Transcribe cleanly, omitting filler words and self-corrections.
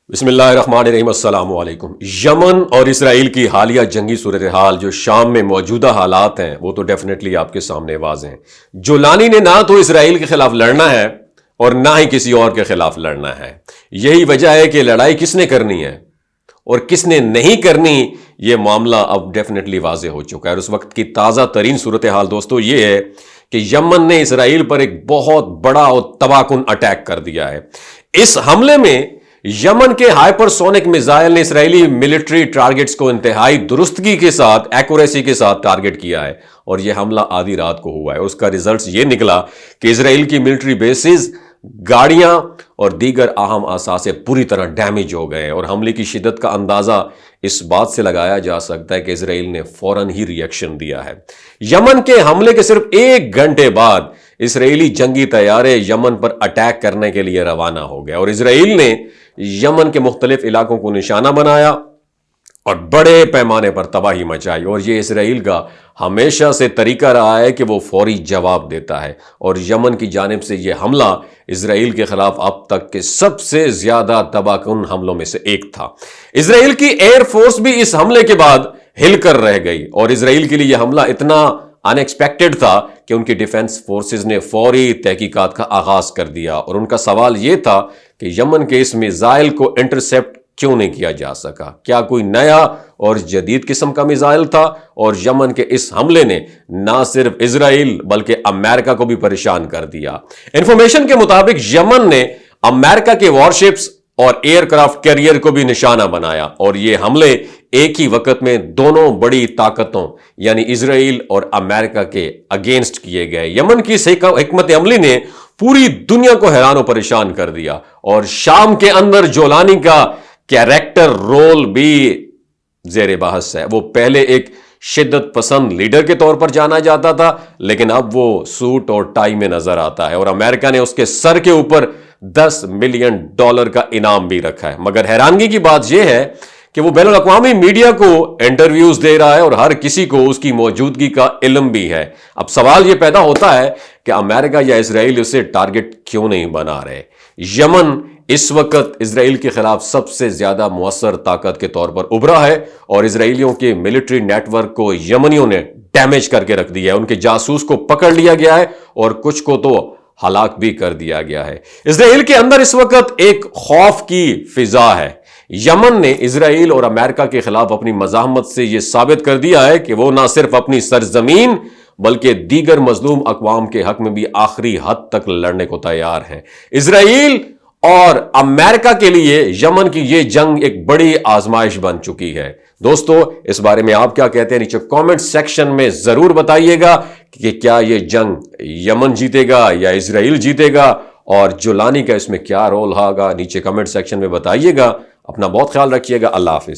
بسم اللہ الرحمن الرحیم، السلام علیکم۔ یمن اور اسرائیل کی حالیہ جنگی صورتحال جو شام میں موجودہ حالات ہیں وہ تو ڈیفینیٹلی آپ کے سامنے واضح ہیں۔ جولانی نے نہ تو اسرائیل کے خلاف لڑنا ہے اور نہ ہی کسی اور کے خلاف لڑنا ہے۔ یہی وجہ ہے کہ لڑائی کس نے کرنی ہے اور کس نے نہیں کرنی، یہ معاملہ اب ڈیفینیٹلی واضح ہو چکا ہے۔ اور اس وقت کی تازہ ترین صورتحال دوستو یہ ہے کہ یمن نے اسرائیل پر ایک بہت بڑا اور تباہ کن اٹیک کر دیا ہے۔ اس حملے میں یمن کے ہائپر سونک میزائل نے اسرائیلی ملٹری ٹارگٹس کو انتہائی درستگی کے ساتھ، ایکوریسی کے ساتھ ٹارگٹ کیا ہے، اور یہ حملہ آدھی رات کو ہوا ہے۔ اس کا ریزلٹس یہ نکلا کہ اسرائیل کی ملٹری بیسز، گاڑیاں اور دیگر اہم اثاثے پوری طرح ڈیمیج ہو گئے، اور حملے کی شدت کا اندازہ اس بات سے لگایا جا سکتا ہے کہ اسرائیل نے فوراً ہی ری ایکشن دیا ہے۔ یمن کے حملے کے صرف 1 گھنٹے بعد اسرائیلی جنگی طیارے یمن پر اٹیک کرنے کے لیے روانہ ہو گئے، اور اسرائیل نے یمن کے مختلف علاقوں کو نشانہ بنایا اور بڑے پیمانے پر تباہی مچائی۔ اور یہ اسرائیل کا ہمیشہ سے طریقہ رہا ہے کہ وہ فوری جواب دیتا ہے، اور یمن کی جانب سے یہ حملہ اسرائیل کے خلاف اب تک کے سب سے زیادہ تباہ کن حملوں میں سے ایک تھا۔ اسرائیل کی ایئر فورس بھی اس حملے کے بعد ہل کر رہ گئی، اور اسرائیل کے لیے یہ حملہ اتنا ان ایکسپیکٹڈ تھا کہ ان کی ڈیفنس فورسز نے فوری تحقیقات کا آغاز کر دیا، اور ان کا سوال یہ تھا کہ یمن کے اس میزائل کو انٹرسیپٹ کیوں نہیں کیا جا سکا؟ کیا کوئی نیا اور جدید قسم کا میزائل تھا؟ اور یمن کے اس حملے نے نہ صرف اسرائیل بلکہ امریکہ کو بھی پریشان کر دیا۔ انفارمیشن کے مطابق یمن نے امریکہ کے وارشپس اور ایئر کرافٹ کیریئر کو بھی نشانہ بنایا، اور یہ حملے ایک ہی وقت میں دونوں بڑی طاقتوں یعنی اسرائیل اور امریکہ کے اگینسٹ کیے گئے۔ یمن کی اس حکمت عملی نے پوری دنیا کو حیران و پریشان کر دیا، اور شام کے اندر جولانی کا کیریکٹر رول بھی زیر بحث ہے۔ وہ پہلے ایک شدت پسند لیڈر کے طور پر جانا جاتا تھا، لیکن اب وہ سوٹ اور ٹائی میں نظر آتا ہے، اور امریکہ نے اس کے سر کے اوپر $10 ملین کا انعام بھی رکھا ہے۔ مگر حیرانگی کی بات یہ ہے کہ وہ بین الاقوامی میڈیا کو انٹرویوز دے رہا ہے، اور ہر کسی کو اس کی موجودگی کا علم بھی ہے۔ اب سوال یہ پیدا ہوتا ہے کہ امریکہ یا اسرائیل اسے ٹارگٹ کیوں نہیں بنا رہے؟ یمن اس وقت اسرائیل کے خلاف سب سے زیادہ مؤثر طاقت کے طور پر ابھرا ہے، اور اسرائیلیوں کے ملٹری نیٹ ورک کو یمنیوں نے ڈیمیج کر کے رکھ دیا ہے۔ ان کے جاسوس کو پکڑ لیا گیا ہے، اور کچھ کو تو ہلاک بھی کر دیا گیا ہے۔ اسرائیل کے اندر اس وقت ایک خوف کی فضا ہے۔ یمن نے اسرائیل اور امریکہ کے خلاف اپنی مزاحمت سے یہ ثابت کر دیا ہے کہ وہ نہ صرف اپنی سرزمین بلکہ دیگر مظلوم اقوام کے حق میں بھی آخری حد تک لڑنے کو تیار ہیں۔ اسرائیل اور امریکہ کے لیے یمن کی یہ جنگ ایک بڑی آزمائش بن چکی ہے۔ دوستو، اس بارے میں آپ کیا کہتے ہیں؟ نیچے کامنٹ سیکشن میں ضرور بتائیے گا کہ کیا یہ جنگ یمن جیتے گا یا اسرائیل جیتے گا، اور جولانی کا اس میں کیا رول ہوگا؟ نیچے کامنٹ سیکشن میں بتائیے گا۔ اپنا بہت خیال رکھیے گا۔ اللہ حافظ۔